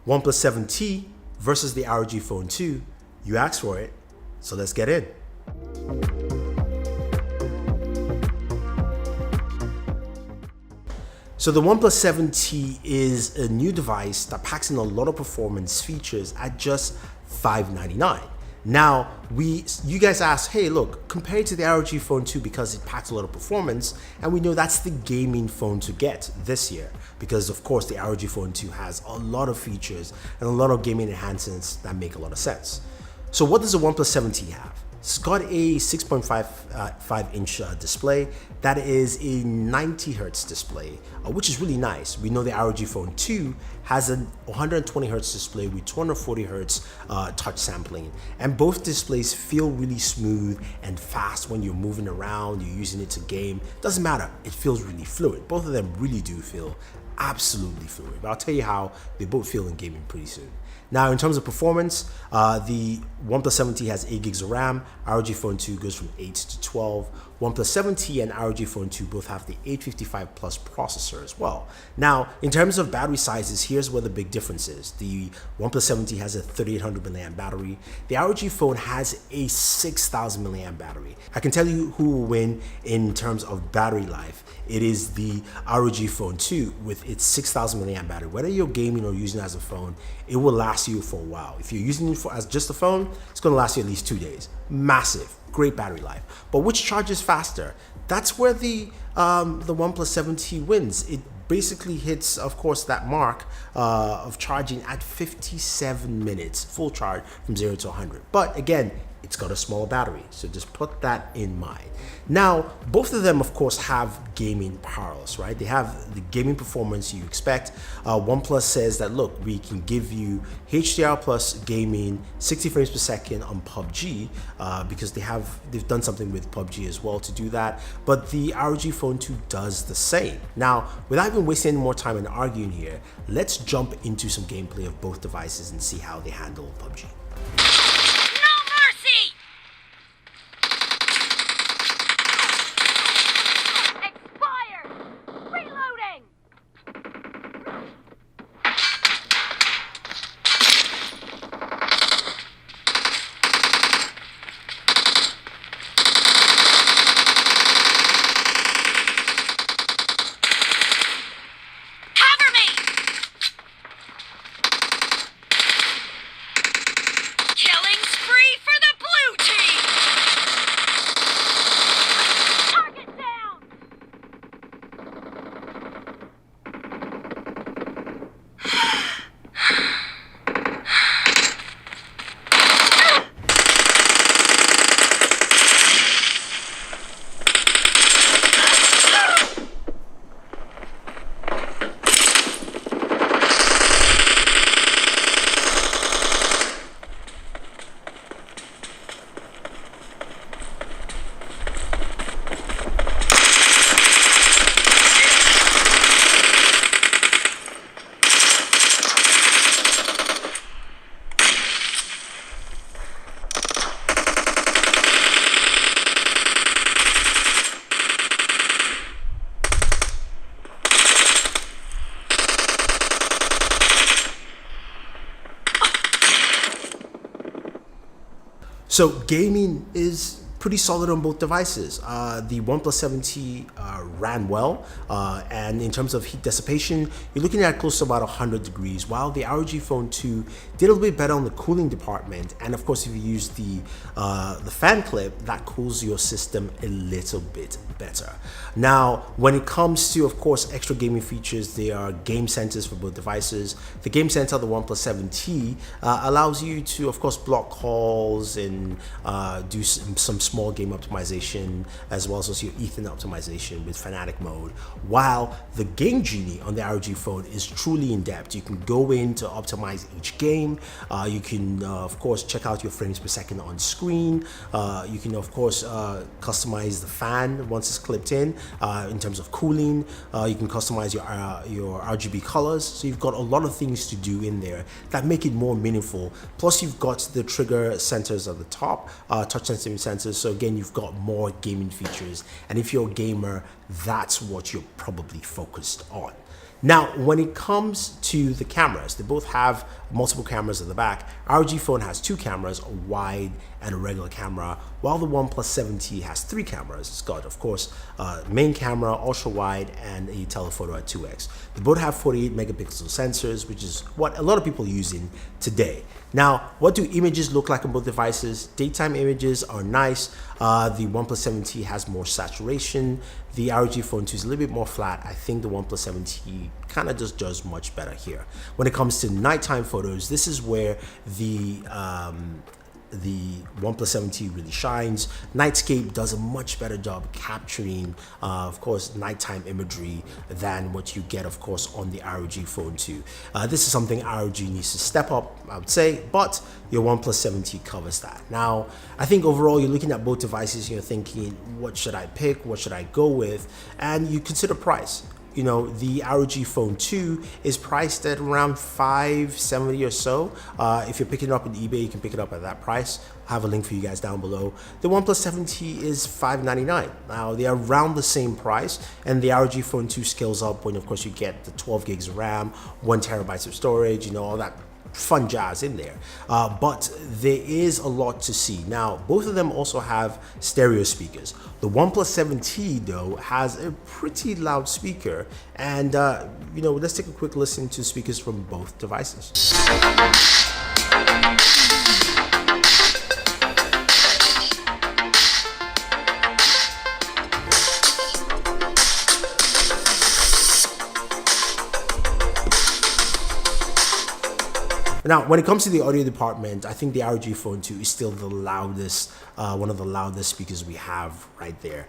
OnePlus 7T versus the ROG Phone 2. You asked for it, so let's get in. So the OnePlus 7T is a new device that packs in a lot of performance features at just $599. Now, you guys asked, hey, look, compared to the ROG Phone 2 because it packs a lot of performance, and we know that's the gaming phone to get this year because, of course, the ROG Phone 2 has a lot of features and a lot of gaming enhancements that make a lot of sense. So what does the OnePlus 7T have? It's got a 6.55-inch display that is a 90 Hz display, which is really nice. We know the ROG Phone 2 has a 120 Hz display with 240 Hz touch sampling, and both displays feel really smooth and fast when you're moving around, you're using it to game. Doesn't matter, it feels really fluid. Both of them really do feel absolutely fluid, but I'll tell you how they both feel in gaming pretty soon. Now, in terms of performance, the OnePlus 7T has 8 gigs of RAM, ROG Phone 2 goes from 8 to 12. OnePlus 7T and ROG Phone 2 both have the 855 Plus processor as well. Now, in terms of battery sizes, here's where the big difference is. The OnePlus 7T has a 3800 mAh battery. The ROG Phone has a 6000 mAh battery. I can tell you who will win in terms of battery life. It is the ROG Phone 2 with its 6000 mAh battery. Whether you're gaming or using it as a phone, it will last you for a while. If you're using it as just a phone, it's going to last you at least 2 days. Massive, great battery life. But which charges faster? That's where the OnePlus 7T wins. It basically hits, of course, that mark of charging at 57 minutes, full charge from 0 to 100. But again, it's got a smaller battery, so just put that in mind. Now, both of them, of course, have gaming parallels, right? They have the gaming performance you expect. OnePlus says that, look, we can give you HDR plus gaming, 60 frames per second on PUBG, because they've done something with PUBG as well to do that. But the ROG Phone 2 does the same. Now, without even wasting any more time and arguing here, let's jump into some gameplay of both devices and see how they handle PUBG. So gaming is pretty solid on both devices. The OnePlus 7T ran well, and in terms of heat dissipation, you're looking at close to about 100 degrees, while the ROG Phone 2 did a little bit better on the cooling department. And of course, if you use the fan clip, that cools your system a little bit better. Now, when it comes to, of course, extra gaming features, there are game centers for both devices. The game center of the OnePlus 7T allows you to, of course, block calls and do some small game optimization, as well as your Ethernet optimization with Fanatic mode, while the Game Genie on the ROG phone is truly in depth. You can go in to optimize each game. You can, of course, check out your frames per second on screen. You can, of course, customize the fan once it's clipped in terms of cooling. You can customize your RGB colors. So you've got a lot of things to do in there that make it more meaningful. Plus, you've got the trigger centers at the top, touch sensitive sensors. So again, you've got more gaming features. And if you're a gamer, that's what you're probably focused on. Now, when it comes to the cameras, they both have multiple cameras at the back. ROG phone has two cameras, a wide and a regular camera, while the OnePlus 7T has three cameras. It's got, of course, main camera, ultra wide, and a telephoto at 2x. They both have 48 megapixel sensors, which is what a lot of people are using today. Now, what do images look like on both devices? Daytime images are nice. The OnePlus 7T has more saturation. The ROG Phone 2 is a little bit more flat. I think the OnePlus 7T kind of just does much better here. When it comes to nighttime photos, this is where the OnePlus 7T really shines. Nightscape does a much better job capturing, of course, nighttime imagery than what you get, of course, on the ROG Phone 2. This is something ROG needs to step up, I would say, but your OnePlus 7T covers that. Now, I think overall, you're looking at both devices, you're thinking, what should I pick? What should I go with? And you consider price. You know, the ROG Phone 2 is priced at around $570 or so. If you're picking it up on eBay, you can pick it up at that price. I have a link for you guys down below. The OnePlus 7T is $599. Now, they are around the same price, and the ROG Phone 2 scales up when, of course, you get the 12 gigs of RAM, 1 terabyte of storage, you know, all that fun jazz in there, but there is a lot to see. Now, both of them also have stereo speakers. The OnePlus 7T though has a pretty loud speaker, and you know, let's take a quick listen to speakers from both devices. Now, when it comes to the audio department, I think the ROG Phone 2 is still the loudest, one of the loudest speakers we have right there.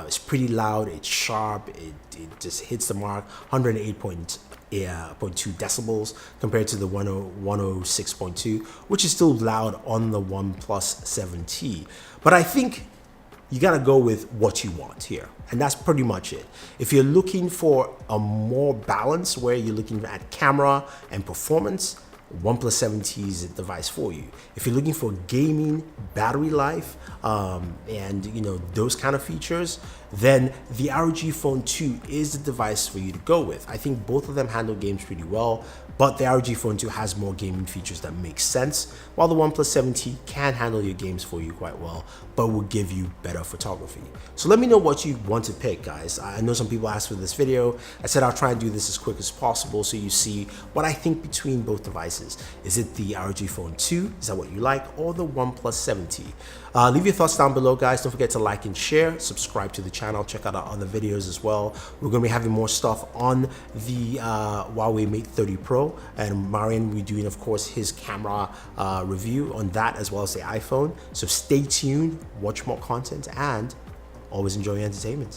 It's pretty loud, it's sharp, it just hits the mark, 108.2 decibels compared to the 106.2, which is still loud on the OnePlus 7T. But I think you gotta go with what you want here, and that's pretty much it. If you're looking for a more balance, where you're looking at camera and performance, OnePlus 7T is the device for you. If you're looking for gaming, battery life, and you know, those kind of features, then the ROG Phone 2 is the device for you to go with. I think both of them handle games pretty well, but the ROG Phone 2 has more gaming features that make sense, while the OnePlus 7T can handle your games for you quite well, but will give you better photography. So let me know what you want to pick, guys. I know some people asked for this video. I said I'll try and do this as quick as possible so you see what I think between both devices. Is it the ROG Phone 2? Is that what you like? Or the OnePlus 7T? Leave your thoughts down below, guys. Don't forget to like and share, subscribe to the channel, check out our other videos as well. We're going to be having more stuff on the Huawei Mate 30 Pro, and Marian will be doing, of course, his camera review on that, as well as the iPhone. So stay tuned, watch more content, and always enjoy your entertainment.